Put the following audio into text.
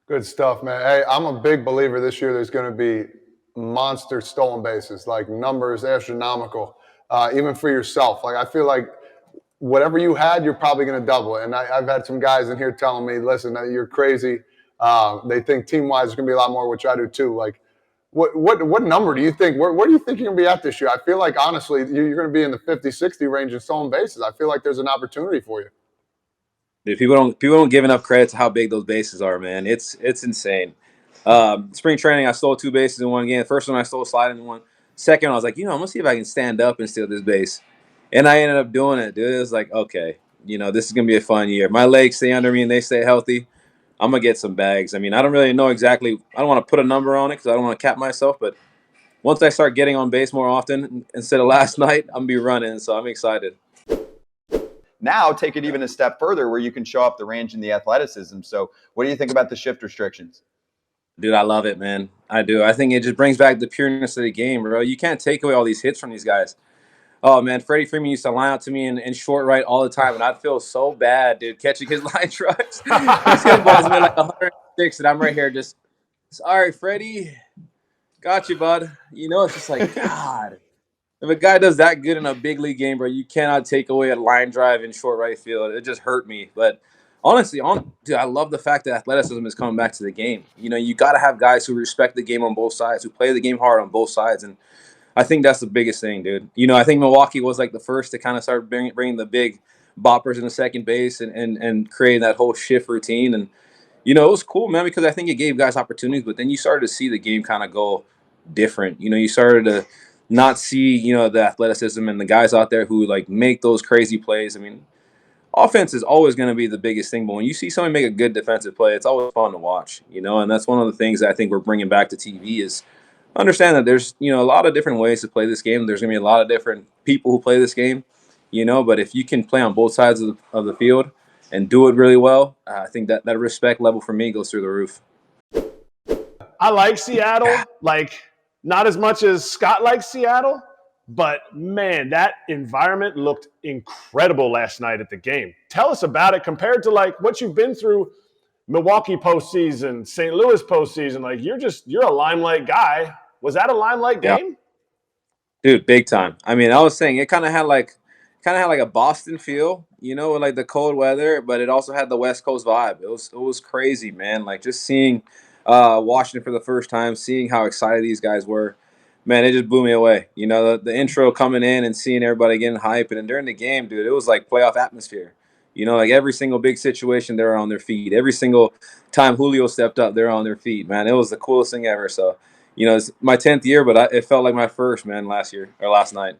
Good stuff, man. Hey, I'm a big believer this year there's going to be monster stolen bases, like numbers astronomical, even for yourself. Like, I feel like whatever you had, you're probably going to double it. And I've had some guys in here telling me, listen, you're crazy. They think team-wise there's going to be a lot more, which I do too. Like, what number do you think, where do you think you're going to be at this year? I feel like, honestly, you're going to be in the 50, 60 range in stolen bases. I feel like there's an opportunity for you. Dude, people don't give enough credit to how big those bases are, man. It's insane. Spring training, I stole 2 bases in one game. The first one I stole sliding in one. Second, I was like, I'm gonna see if I can stand up and steal this base, and I ended up doing it, dude. It was like, okay, this is gonna be a fun year. My legs stay under me and they stay healthy. I'm gonna get some bags. I mean, I don't really know exactly. I don't want to put a number on it because I don't want to cap myself. But once I start getting on base more often instead of last night, I'm gonna be running. So I'm excited. Now take it even a step further where you can show off the range and the athleticism. So what do you think about the shift restrictions? Dude, I love it, man. I do. I think it just brings back the pureness of the game, bro. You can't take away all these hits from these guys. Oh, man, Freddie Freeman used to line out to me in short right all the time, and I'd feel so bad, dude, catching his line trucks. He's hitting balls me like 106, and I'm right here just, sorry, Freddie. Got you, bud. It's just like, God. If a guy does that good in a big league game, bro, you cannot take away a line drive in short right field. It just hurt me. But honestly, dude, I love the fact that athleticism is coming back to the game. You got to have guys who respect the game on both sides, who play the game hard on both sides. And I think that's the biggest thing, dude. I think Milwaukee was like the first to kind of start bringing the big boppers in the second base and creating that whole shift routine. And, it was cool, man, because I think it gave guys opportunities. But then you started to see the game kind of go different. You started to not see, the athleticism and the guys out there who like make those crazy plays. I mean, offense is always going to be the biggest thing, but when you see somebody make a good defensive play, it's always fun to watch, and that's one of the things that I think we're bringing back to TV is understand that there's, a lot of different ways to play this game. There's going to be a lot of different people who play this game, but if you can play on both sides of the field and do it really well, I think that respect level for me goes through the roof. I like Seattle, not as much as Scott likes Seattle, but man, that environment looked incredible last night at the game. Tell us about it compared to what you've been through, Milwaukee postseason, St. Louis postseason. You're a limelight guy. Was that a limelight game? Dude, big time. I mean, I was saying it kind of had like a Boston feel, with like the cold weather, but it also had the West Coast vibe. It was crazy, man. Like just seeing Washington for the first time, seeing how excited these guys were, man, it just blew me away. The intro coming in and seeing everybody getting hype, and then during the game, dude, it was like playoff atmosphere. Like every single big situation, they were on their feet. Every single time Julio stepped up, they're on their feet, man. It was the coolest thing ever. So, it's my 10th year, but it felt like my first, man, last night.